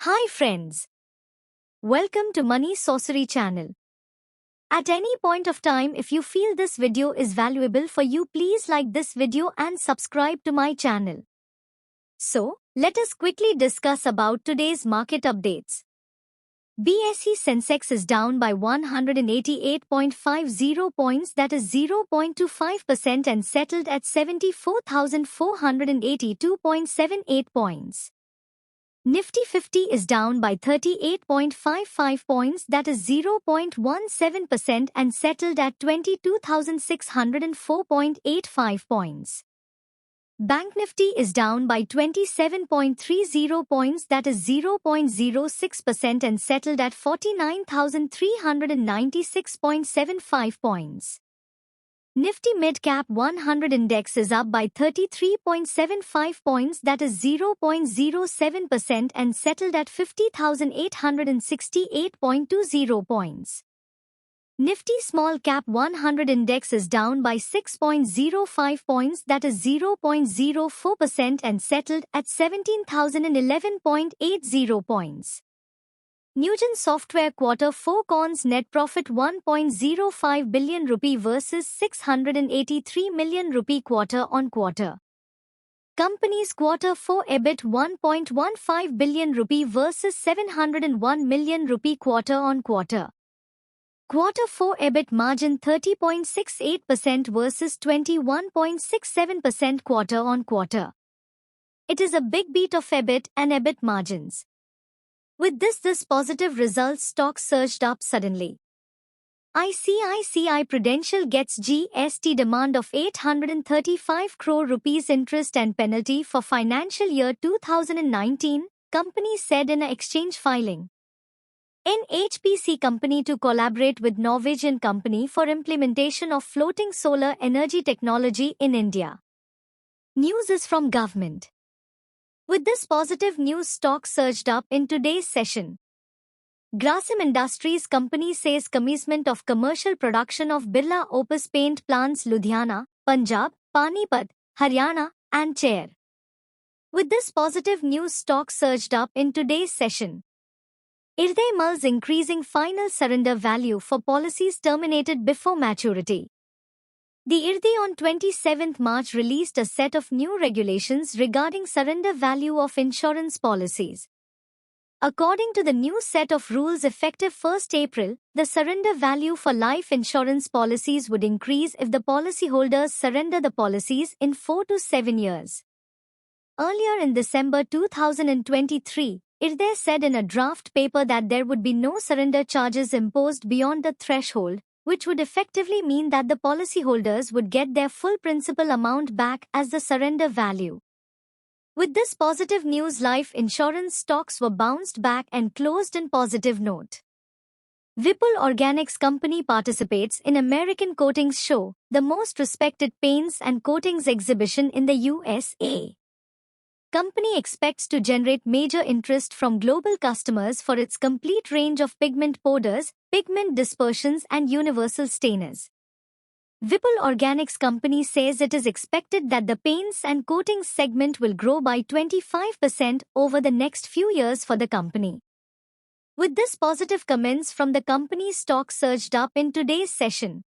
Hi friends. Welcome to Money Sorcery channel. At any point of time, if you feel this video is valuable for you, please like this video and subscribe to my channel. So, let us quickly discuss about today's market updates. BSE Sensex is down by 188.50 points, that is 0.25%, and settled at 74,482.78 points. Nifty 50 is down by 38.55 points, that is 0.17%, and settled at 22,604.85 points. Bank Nifty is down by 27.30 points, that is 0.06%, and settled at 49,396.75 points. Nifty Mid Cap 100 Index is up by 33.75 points, that is 0.07%, and settled at 50,868.20 points. Nifty Small Cap 100 Index is down by 6.05 points, that is 0.04%, and settled at 17,011.80 points. Newgen Software Q4 cons net profit 1.05 billion rupee versus 683 million rupee quarter-on-quarter. Company's Q4 EBIT 1.15 billion rupee versus 701 million rupee quarter-on-quarter. Q4 EBIT margin 30.68% versus 21.67% quarter-on-quarter. It is a big beat of EBIT and EBIT margins. With this positive results, stock surged up suddenly. ICICI Prudential gets GST demand of 835 crore rupees interest and penalty for financial year 2019, company said in an exchange filing. NHPC company to collaborate with Norwegian company for implementation of floating solar energy technology in India. News is from government. With this positive news, stock surged up in today's session. Grasim Industries company says commencement of commercial production of Birla Opus paint plants Ludhiana, Punjab, Panipat, Haryana, and Chair. With this positive news, stock surged up in today's session. IRDAI mulls increasing final surrender value for policies terminated before maturity. The IRDAI on 27 March released a set of new regulations regarding surrender value of insurance policies. According to the new set of rules effective 1 April, the surrender value for life insurance policies would increase if the policyholders surrender the policies in 4 to 7 years. Earlier in December 2023, IRDAI said in a draft paper that there would be no surrender charges imposed beyond the threshold, which would effectively mean that the policyholders would get their full principal amount back as the surrender value. With this positive news, life insurance stocks were bounced back and closed in positive note. Vipul Organics company participates in American Coatings Show, the most respected paints and coatings exhibition in the USA. Company expects to generate major interest from global customers for its complete range of pigment powders, pigment dispersions, and universal stainers. Vipul Organics company says it is expected that the paints and coatings segment will grow by 25% over the next few years for the company. With this positive comments from the company, stock surged up in today's session.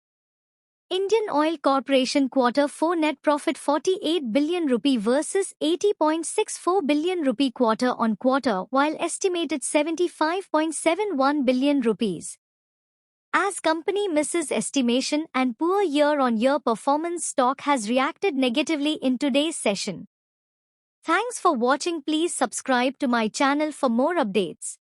Indian Oil Corporation Q4 net profit 48 billion rupee versus 80.64 billion rupee quarter-on-quarter, while estimated 75.71 billion rupees. As company misses estimation and poor year-on-year performance, stock has reacted negatively in today's session. Thanks for watching. Please subscribe to my channel for more updates.